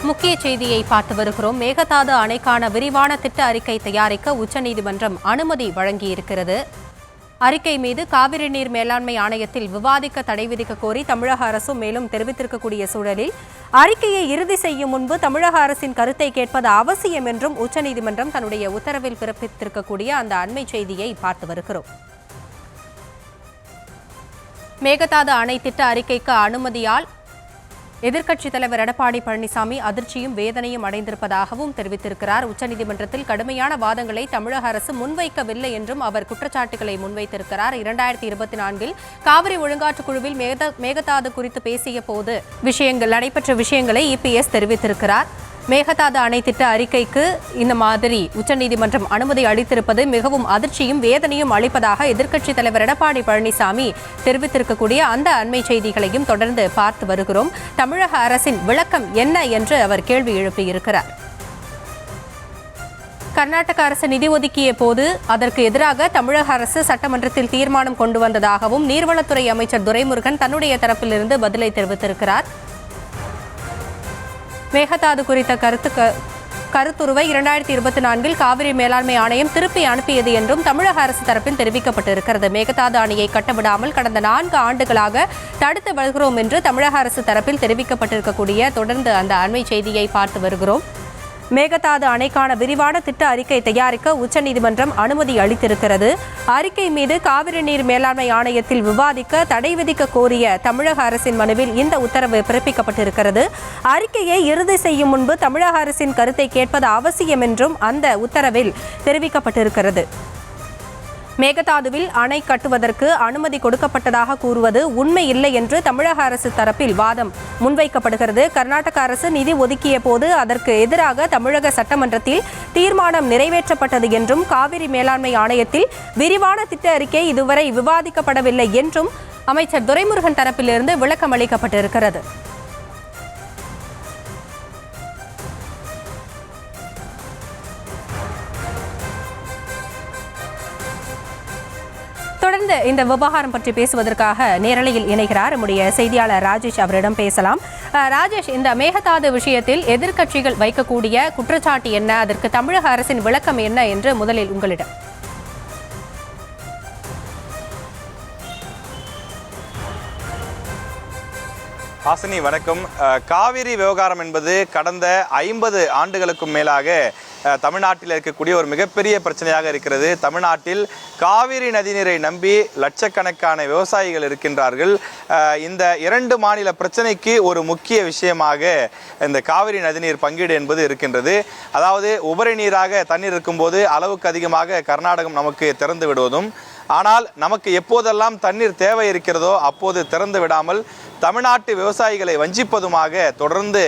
முக்கிய செய்தியை பார்த்து வருகிறோம். மேகதாது அணைக்கான விரிவான திட்ட அறிக்கை தயாரிக்க உச்சநீதிமன்றம் அனுமதி வழங்கியிருக்கிறது. அறிக்கை மீது காவிரி நீர் மேலாண்மை ஆணையத்தில் விவாதிக்க தடை விதிக்க கோரி தமிழக அரசும் மேலும் தெரிவித்திருக்கக்கூடிய சூழலில் அறிக்கையை இறுதி செய்யும் முன்பு தமிழக அரசின் கருத்தை கேட்பது அவசியம் என்றும் உச்சநீதிமன்றம் தன்னுடைய உத்தரவில் பிறப்பித்திருக்கக்கூடிய அந்த அண்மை செய்தியை பார்த்து வருகிறோம். மேகதாது அணை திட்ட அறிக்கைக்கு அனுமதியால் எதிர்க்கட்சித் தலைவர் எடப்பாடி பழனிசாமி அதிர்ச்சியும் வேதனையும் அடைந்திருப்பதாகவும் தெரிவித்திருக்கிறார். உச்சநீதிமன்றத்தில் கடுமையான வாதங்களை தமிழக அரசு முன்வைக்கவில்லை என்றும் அவர் குற்றச்சாட்டுகளை முன்வைத்திருக்கிறார். 2024 காவிரி ஒழுங்காற்றுக் குழுவில் மேகதாது குறித்து பேசிய போது நடைபெற்ற விஷயங்களை இபிஎஸ் தெரிவித்திருக்கிறார். மேகதாது அணை திட்ட அறிக்கைக்கு இந்த மாதிரி உச்சநீதிமன்றம் அனுமதி அளித்திருப்பது மிகவும் அதிர்ச்சியும் வேதனையும் அளிப்பதாக எதிர்க்கட்சித் தலைவர் எடப்பாடி பழனிசாமி தெரிவித்திருக்கக்கூடிய அந்த அண்மை செய்திகளையும் தொடர்ந்து பார்த்து வருகிறோம். தமிழக அரசின் விளக்கம் என்ன என்று அவர் கேள்வி எழுப்பியிருக்கிறார். கர்நாடக அரசு நிதி ஒதுக்கிய போது அதற்கு எதிராக தமிழக அரசு சட்டமன்றத்தில் தீர்மானம் கொண்டு வந்ததாகவும் நீர்வளத்துறை அமைச்சர் துரைமுருகன் தன்னுடைய தரப்பிலிருந்து பதிலை தெரிவித்திருக்கிறார். மேகதாது குறித்த கருத்துருவை 2024 காவிரி மேலாண்மை ஆணையம் திருப்பி அனுப்பியது என்றும் தமிழக அரசு தரப்பில் தெரிவிக்கப்பட்டிருக்கிறது. மேகதாது அணையை கட்டவிடாமல் கடந்த 4 ஆண்டுகளாக தடுத்து வருகிறோம் என்று தமிழக அரசு தரப்பில் தெரிவிக்கப்பட்டிருக்கக்கூடிய தொடர்ந்து அந்த அண்மை செய்தியை பார்த்து வருகிறோம். மேகதாது அணைக்கான விரிவான திட்ட அறிக்கை தயாரிக்க உச்சநீதிமன்றம் அனுமதி அளித்திருக்கிறது. அறிக்கை மீது காவிரி நீர் மேலாண்மை ஆணையத்தில் விவாதிக்க தடை விதிக்க கோரிய தமிழக அரசின் மனுவில் இந்த உத்தரவு பிறப்பிக்கப்பட்டிருக்கிறது. அறிக்கையை இறுதி செய்யும் முன்பு தமிழக அரசின் கருத்தை கேட்பது அவசியம் என்றும் அந்த உத்தரவில் தெரிவிக்கப்பட்டிருக்கிறது. மேகதாதுவில் அணை கட்டுவதற்கு அனுமதி கொடுக்கப்பட்டதாக கூறுவது உண்மை இல்லை என்று தமிழக அரசு தரப்பில் வாதம் முன்வைக்கப்படுகிறது. கர்நாடக அரசு நிதி ஒதுக்கிய போது அதற்கு எதிராக தமிழக சட்டமன்றத்தில் தீர்மானம் நிறைவேற்றப்பட்டது என்றும் காவிரி மேலாண்மை ஆணையத்தில் விரிவான திட்ட அறிக்கை இதுவரை விவாதிக்கப்படவில்லை என்றும் அமைச்சர் துரைமுருகன் தரப்பிலிருந்து விளக்கம் அளிக்கப்பட்டிருக்கிறது. தொடர்ந்து இந்த விவகாரம் பற்றி பேசுவதற்காக நேரலையில் இணைகிறார் நம்முடைய செய்தியாளர் ராஜேஷ். அவரிடம் பேசலாம். ராஜேஷ், இந்த மேகதாது விஷயத்தில் எதிர்க்கட்சிகள் வைக்கக்கூடிய குற்றச்சாட்டு என்ன, அதற்கு தமிழக அரசின் விளக்கம் என்ன என்று முதலில் உங்களிடம். ஹாசினி வணக்கம். காவிரி விவகாரம் என்பது கடந்த 50 ஆண்டுகளுக்கும் மேலாக தமிழ்நாட்டில் இருக்கக்கூடிய ஒரு மிகப்பெரிய பிரச்சனையாக இருக்கிறது. தமிழ்நாட்டில் காவிரி நதிநீரை நம்பி லட்சக்கணக்கான விவசாயிகள் இருக்கின்றார்கள். இந்த 2 மாநில பிரச்சனைக்கு ஒரு முக்கிய விஷயமாக இந்த காவிரி நதிநீர் பங்கீடு என்பது இருக்கின்றது. அதாவது உபரி நீராக தண்ணீர் இருக்கும்போது அளவுக்கு அதிகமாக கர்நாடகம் நமக்கு திறந்து விடுவதும், ஆனால் நமக்கு எப்போதெல்லாம் தண்ணீர் தேவை இருக்கிறதோ அப்போது திறந்து விடாமல் தமிழ்நாட்டு விவசாயிகளை வஞ்சிப்பதுமாக தொடர்ந்து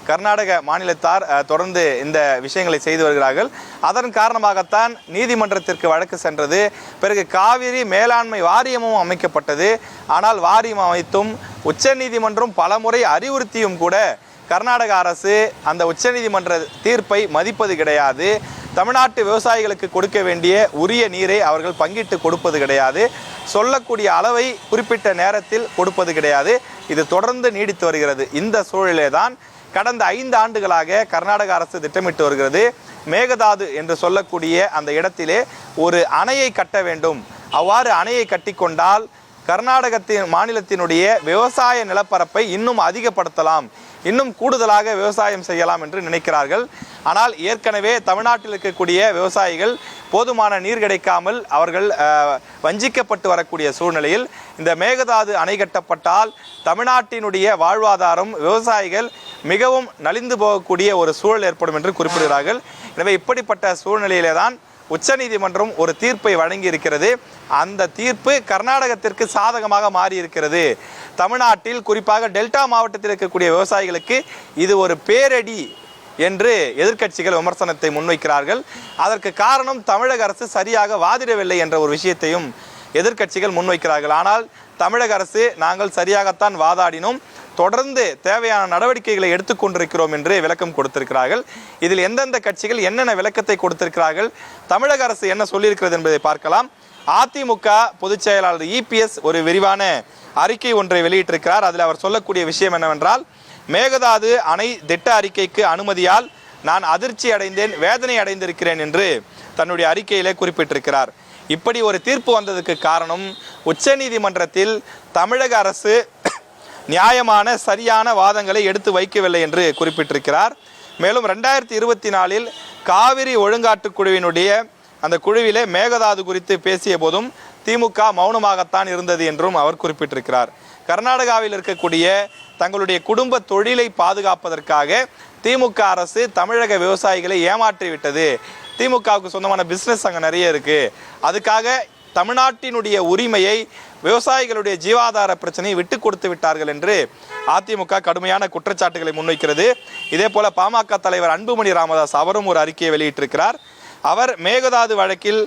கர்நாடக மாநிலத்தார் தொடர்ந்து இந்த விஷயங்களை செய்து வருகிறார்கள். அதன் காரணமாகத்தான் நீதிமன்றத்திற்கு வழக்கு சென்றது. பிறகு காவிரி மேலாண்மை வாரியமும் அமைக்கப்பட்டது. ஆனால் வாரியம் அமைத்தும் உச்சநீதிமன்றம் பலமுறை அறிவுறுத்தியும் கூட கர்நாடக அரசு அந்த உச்சநீதிமன்ற தீர்ப்பை மதிப்பது கிடையாது. தமிழ்நாட்டு விவசாயிகளுக்கு கொடுக்க வேண்டிய உரிய நீரை அவர்கள் பங்கிட்டு கொடுப்பது கிடையாது. சொல்லக்கூடிய அளவை குறிப்பிட்ட நேரத்தில் கொடுப்பது கிடையாது. இது தொடர்ந்து நீடித்து வருகிறது. இந்த சூழலிலே தான் கடந்த 5 ஆண்டுகளாக கர்நாடக அரசு திட்டமிட்டு வருகிறது. மேகதாது என்று சொல்லக்கூடிய அந்த இடத்திலே ஒரு அணையை கட்ட வேண்டும். அவ்வாறு அணையை கட்டிக்கொண்டால் மாநிலத்தினுடைய விவசாய நிலப்பரப்பை இன்னும் அதிகப்படுத்தலாம், இன்னும் கூடுதலாக விவசாயம் செய்யலாம் என்று நினைக்கிறார்கள். ஆனால் ஏற்கனவே தமிழ்நாட்டில் இருக்கக்கூடிய விவசாயிகள் போதுமான நீர் கிடைக்காமல் அவர்கள் வஞ்சிக்கப்பட்டு வரக்கூடிய சூழ்நிலையில் இந்த மேகதாது அணை கட்டப்பட்டால் தமிழ்நாட்டினுடைய வாழ்வாதாரம், விவசாயிகள் மிகவும் நலிந்து போகக்கூடிய ஒரு சூழல் ஏற்படும் என்று குறிப்பிடுகிறார்கள். எனவே இப்படிப்பட்ட சூழ்நிலையிலே தான் உச்சநீதிமன்றம் ஒரு தீர்ப்பை வழங்கி இருக்கிறது. அந்த தீர்ப்பு கர்நாடகத்திற்கு சாதகமாக மாறி இருக்கிறது. தமிழ்நாட்டில் குறிப்பாக டெல்டா மாவட்டத்தில் இருக்கக்கூடிய விவசாயிகளுக்கு இது ஒரு பேரடி என்று எதிர்க்கட்சிகள் விமர்சனத்தை முன்வைக்கிறார்கள். அதற்கு காரணம் தமிழக அரசு சரியாக வாதிடவில்லை என்ற ஒரு விஷயத்தையும் எதிர்க்கட்சிகள் முன்வைக்கிறார்கள். ஆனால் தமிழக அரசு நாங்கள் சரியாகத்தான் வாதாடினோம், தொடர்ந்து தேவையான நடவடிக்கைகளை எடுத்துக்கொண்டிருக்கிறோம் என்று விளக்கம் கொடுத்திருக்கிறார்கள். இதில் எந்தெந்த கட்சிகள் என்னென்ன விளக்கத்தை கொடுத்திருக்கிறார்கள், தமிழக அரசு என்ன சொல்லியிருக்கிறது என்பதை பார்க்கலாம். அதிமுக பொதுச் செயலாளர் இபிஎஸ் ஒரு விரிவான அறிக்கை ஒன்றை வெளியிட்டிருக்கிறார். அதில் அவர் சொல்லக்கூடிய விஷயம் என்னவென்றால், மேகதாது அணை திட்ட அறிக்கைக்கு அனுமதியால் நான் அதிர்ச்சி அடைந்தேன், வேதனை அடைந்திருக்கிறேன் என்று தன்னுடைய அறிக்கையிலே குறிப்பிட்டிருக்கிறார். இப்படி ஒரு தீர்ப்பு வந்ததுக்கு காரணம் உச்சநீதிமன்றத்தில் தமிழக அரசு நியாயமான சரியான வாதங்களை எடுத்து வைக்கவில்லை என்று குறிப்பிட்டிருக்கிறார். மேலும் 2024 காவிரி ஒழுங்காற்று குழுவினுடைய அந்த குழுவிலே மேகதாது குறித்து பேசிய போதும் திமுக மௌனமாகத்தான் இருந்தது என்றும் அவர் குறிப்பிட்டிருக்கிறார். கர்நாடகாவில் இருக்கக்கூடிய தங்களுடைய குடும்ப தொழிலை பாதுகாப்பதற்காக திமுக அரசு தமிழக விவசாயிகளை ஏமாற்றிவிட்டது. திமுகவுக்கு சொந்தமான பிஸ்னஸ் அங்கே நிறைய இருக்கு, அதுக்காக தமிழ்நாட்டினுடைய உரிமையை, விவசாயிகளுடைய ஜீவாதார பிரச்சனையை விட்டு கொடுத்து விட்டார்கள் என்று அதிமுக கடுமையான குற்றச்சாட்டுகளை முன்வைக்கிறது. இதே போல பாமக தலைவர் அன்புமணி ராமதாஸ் அவரும் ஒரு அறிக்கையை வெளியிட்டிருக்கிறார். அவர் மேகதாது வழக்கில்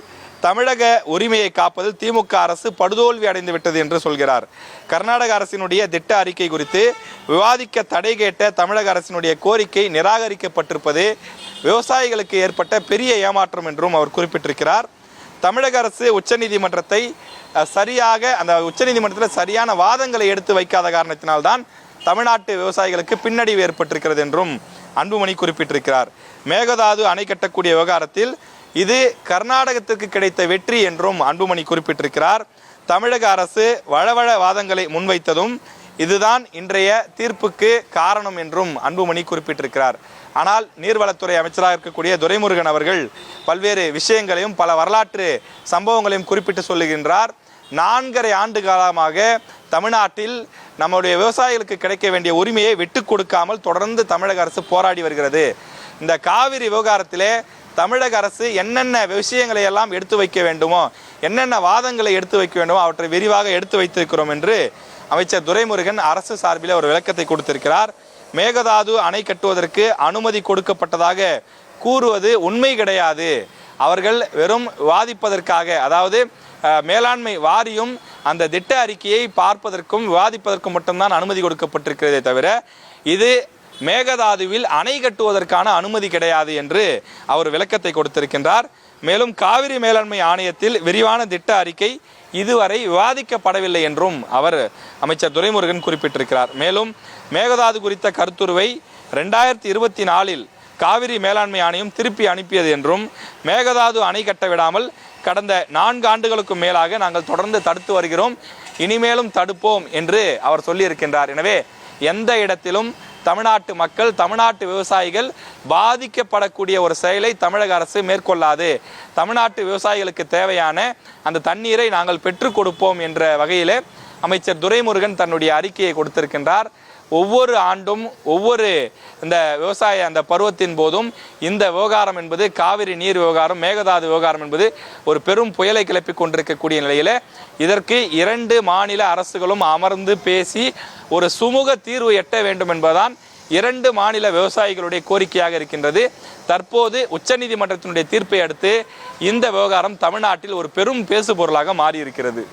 தமிழக உரிமையை காப்பதில் திமுக அரசு படுதோல்வி அடைந்து விட்டது என்று சொல்கிறார். கர்நாடக அரசினுடைய திட்ட அறிக்கை குறித்து விவாதிக்க தடை கேட்ட தமிழக அரசினுடைய கோரிக்கை நிராகரிக்கப்பட்டிருப்பது விவசாயிகளுக்கு ஏற்பட்ட பெரிய ஏமாற்றம் என்றும் அவர் குறிப்பிட்டிருக்கிறார். தமிழக அரசு உச்சநீதிமன்றத்தை அந்த உச்சநீதிமன்றத்தில் சரியான வாதங்களை எடுத்து வைக்காத காரணத்தினால்தான் தமிழ்நாட்டு விவசாயிகளுக்கு பின்னடைவு ஏற்பட்டிருக்கிறது என்றும் அன்புமணி குறிப்பிட்டிருக்கிறார். மேகதாது அணை கட்டக்கூடிய விவகாரத்தில் இது கர்நாடகத்திற்கு கிடைத்த வெற்றி என்றும் அன்புமணி குறிப்பிட்டிருக்கிறார். தமிழக அரசு வளவள வாதங்களை முன்வைத்ததும் இதுதான் இன்றைய தீர்ப்புக்கு காரணம் என்றும் அன்புமணி குறிப்பிட்டிருக்கிறார். ஆனால் நீர்வளத்துறை அமைச்சராக இருக்கக்கூடிய துரைமுருகன் அவர்கள் பல்வேறு விஷயங்களையும் பல வரலாற்று சம்பவங்களையும் குறிப்பிட்டு சொல்லுகின்றார். 4.5 ஆண்டு காலமாக தமிழ்நாட்டில் நம்முடைய விவசாயிகளுக்கு கிடைக்க வேண்டிய உரிமையை விட்டு கொடுக்காமல் தொடர்ந்து தமிழக அரசு போராடி வருகிறது. இந்த காவிரி விவகாரத்திலே தமிழக அரசு என்னென்ன விஷயங்களை எல்லாம் எடுத்து வைக்க வேண்டுமோ, என்னென்ன வாதங்களை எடுத்து வைக்க வேண்டுமோ அவற்றை விரிவாக எடுத்து வைத்திருக்கிறோம் என்று அமைச்சர் துரைமுருகன் அரசு சார்பில் ஒரு விளக்கத்தை கொடுத்திருக்கிறார். மேகதாது அணை கட்டுவதற்கு அனுமதி கொடுக்கப்பட்டதாக கூறுவது உண்மை கிடையாது. அவர்கள் வெறும் வாதிப்பதற்காக, அதாவது மேலாண்மை வாரியம் அந்த திட்ட அறிக்கையை பார்ப்பதற்கும் விவாதிப்பதற்கும் மட்டும்தான் அனுமதி கொடுக்கப்பட்டிருக்கிறதே தவிர இது மேகதாதுவில் அணை கட்டுவதற்கான அனுமதி கிடையாது என்று அவர் விளக்கத்தை கொடுத்திருக்கின்றார். மேலும் காவிரி மேலாண்மை ஆணையத்தில் விரிவான திட்ட அறிக்கை இதுவரை விவாதிக்கப்படவில்லை என்றும் அமைச்சர் துரைமுருகன் குறிப்பிட்டிருக்கிறார். மேலும் மேகதாது குறித்த கருத்துருவை 2024 காவிரி மேலாண்மை ஆணையம் திருப்பி அனுப்பியது என்றும் மேகதாது அணை கட்ட விடாமல் கடந்த 4 ஆண்டுகளுக்கும் மேலாக நாங்கள் தொடர்ந்து தடுத்து வருகிறோம், இனிமேலும் தடுப்போம் என்று அவர் சொல்லியிருக்கின்றார். எனவே எந்த இடத்திலும் தமிழ்நாட்டு மக்கள், தமிழ்நாட்டு விவசாயிகள் பாதிக்கப்படக்கூடிய ஒரு செயலை தமிழக அரசு மேற்கொள்ளாது. தமிழ்நாட்டு விவசாயிகளுக்கு தேவையான அந்த தண்ணீரை நாங்கள் பெற்றுக் கொடுப்போம் என்ற வகையில் அமைச்சர் துரைமுருகன் தன்னுடைய அறிக்கையை கொடுத்திருக்கின்றார். ஒவ்வொரு ஆண்டும் ஒவ்வொரு இந்த விவசாய அந்த பருவத்தின் போதும் இந்த விவகாரம் என்பது, காவிரி நீர் விவகாரம், மேகதாது விவகாரம் என்பது ஒரு பெரும் புயலை கிளப்பி கொண்டிருக்கக்கூடிய நிலையில் இதற்கு 2 மாநில அரசுகளும் அமர்ந்து பேசி ஒரு சுமூக தீர்வு எட்ட வேண்டும் என்பதுதான் 2 மாநில விவசாயிகளுடைய கோரிக்கையாக இருக்கின்றது. தற்போது உச்சநீதிமன்றத்தினுடைய தீர்ப்பை அடுத்து இந்த விவகாரம் தமிழ்நாட்டில் ஒரு பெரும் பேசு பொருளாக மாறியிருக்கிறது.